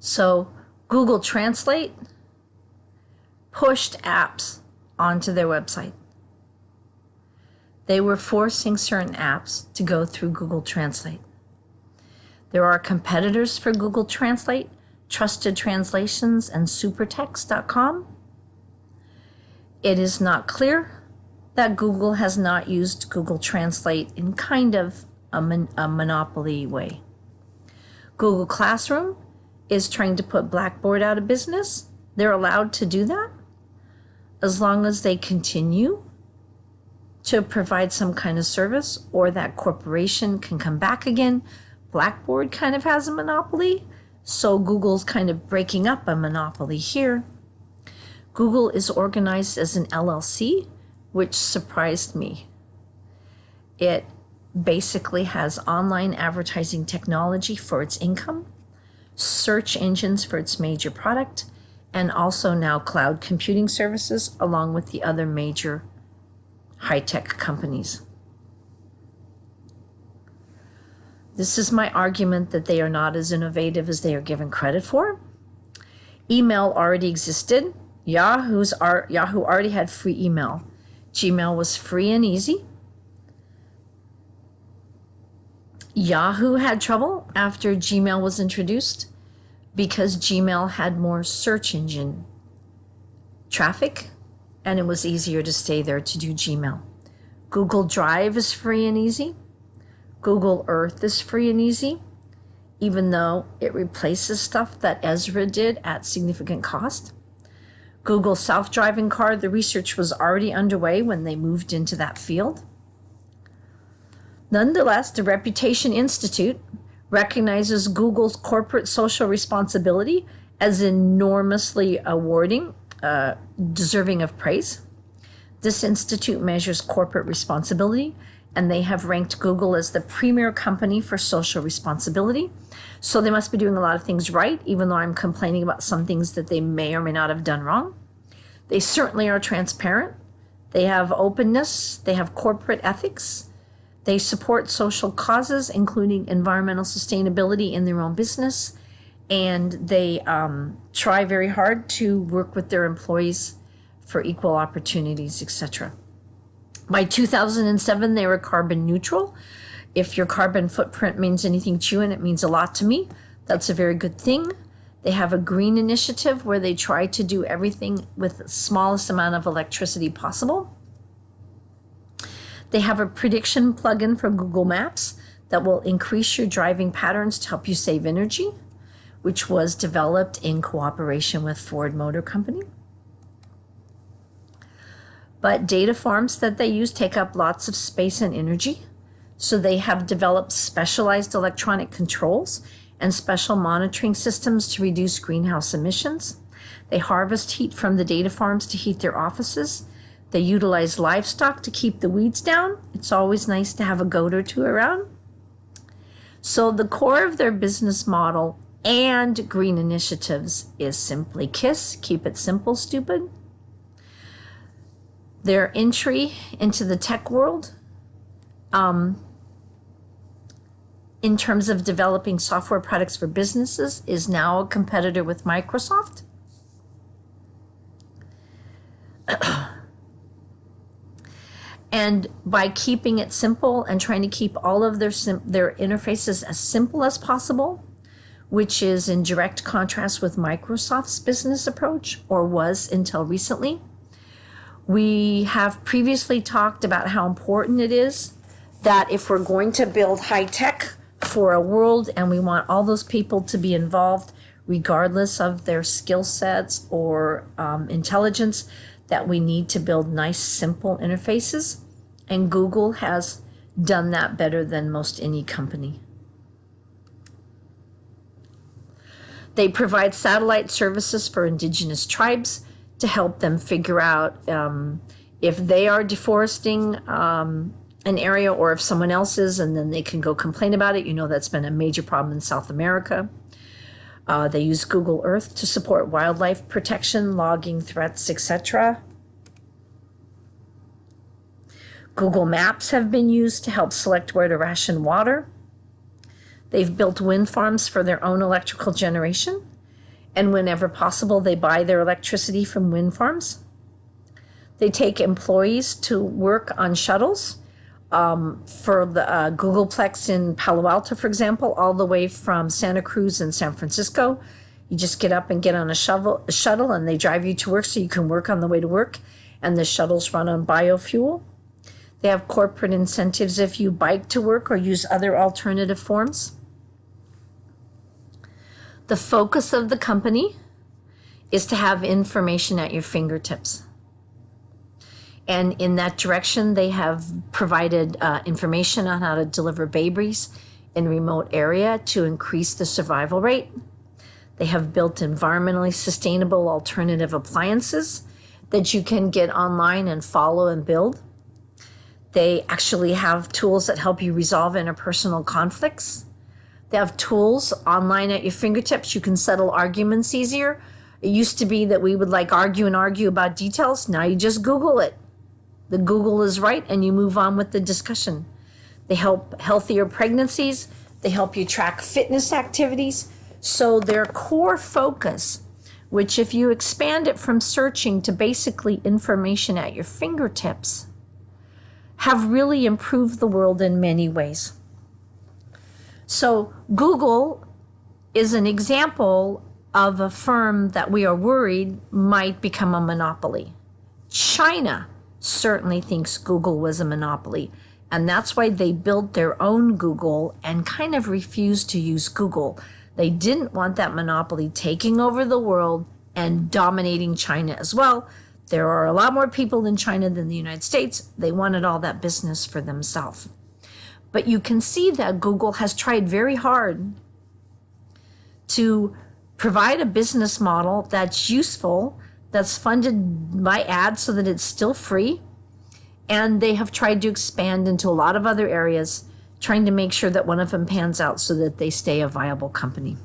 So Google Translate pushed apps onto their website. They were forcing certain apps to go through Google Translate. There are competitors for Google Translate, Trusted Translations and Supertext.com. It is not clear that Google has not used Google Translate in kind of a monopoly way. Google Classroom is trying to put Blackboard out of business. They're allowed to do that as long as they continue to provide some kind of service, or that corporation can come back again. Blackboard kind of has a monopoly, so Google's kind of breaking up a monopoly here. Google is organized as an LLC, which surprised me. It basically has online advertising technology for its income, search engines for its major product, and also now cloud computing services along with the other major high-tech companies. This is my argument that they are not as innovative as they are given credit for. Email already existed. Yahoo already had free email. Gmail was free and easy. Yahoo had trouble after Gmail was introduced because Gmail had more search engine traffic, and it was easier to stay there to do Gmail. Google Drive is free and easy. Google Earth is free and easy, even though it replaces stuff that Ezra did at significant cost. Google self-driving car, the research was already underway when they moved into that field. Nonetheless, the Reputation Institute recognizes Google's corporate social responsibility as enormously deserving of praise. This institute measures corporate responsibility, and they have ranked Google as the premier company for social responsibility. So they must be doing a lot of things right, even though I'm complaining about some things that they may or may not have done wrong. They certainly are transparent. They have openness. They have corporate ethics. They support social causes, including environmental sustainability in their own business. And they try very hard to work with their employees for equal opportunities, etc. By 2007, they were carbon neutral. If your carbon footprint means anything to you, and it means a lot to me, that's a very good thing. They have a green initiative where they try to do everything with the smallest amount of electricity possible. They have a prediction plugin for Google Maps that will increase your driving patterns to help you save energy, which was developed in cooperation with Ford Motor Company. But data farms that they use take up lots of space and energy, so they have developed specialized electronic controls and special monitoring systems to reduce greenhouse emissions. They harvest heat from the data farms to heat their offices. They utilize livestock to keep the weeds down. It's always nice to have a goat or two around. So the core of their business model and green initiatives is simply KISS, keep it simple, stupid. Their entry into the tech world, in terms of developing software products for businesses, is now a competitor with Microsoft. And by keeping it simple and trying to keep all of their interfaces as simple as possible, which is in direct contrast with Microsoft's business approach, or was until recently. We have previously talked about how important it is that if we're going to build high tech for a world and we want all those people to be involved, regardless of their skill sets or intelligence, that we need to build nice, simple interfaces. And Google has done that better than most any company. They provide satellite services for indigenous tribes to help them figure out if they are deforesting an area or if someone else is, and then they can go complain about it. You know, that's been a major problem in South America. They use Google Earth to support wildlife protection, logging threats, etc. Google Maps have been used to help select where to ration water. They've built wind farms for their own electrical generation. And whenever possible, they buy their electricity from wind farms. They take employees to work on shuttles for the Googleplex in Palo Alto, for example, all the way from Santa Cruz and San Francisco. You just get up and get on a shuttle, and they drive you to work so you can work on the way to work. And the shuttles run on biofuel. They have corporate incentives if you bike to work or use other alternative forms. The focus of the company is to have information at your fingertips. And in that direction, they have provided information on how to deliver babies in remote area to increase the survival rate. They have built environmentally sustainable alternative appliances that you can get online and follow and build. They actually have tools that help you resolve interpersonal conflicts. They have tools online at your fingertips. You can settle arguments easier. It used to be that we would argue about details. Now you just Google it. The Google is right, and you move on with the discussion. They help healthier pregnancies. They help you track fitness activities. So their core focus, which if you expand it from searching to basically information at your fingertips, have really improved the world in many ways. So Google is an example of a firm that we are worried might become a monopoly. China certainly thinks Google was a monopoly, and that's why they built their own Google and kind of refused to use Google. They didn't want that monopoly taking over the world and dominating China as well. There are a lot more people in China than the United States. They wanted all that business for themselves. But you can see that Google has tried very hard to provide a business model that's useful, that's funded by ads so that it's still free. And they have tried to expand into a lot of other areas, trying to make sure that one of them pans out so that they stay a viable company.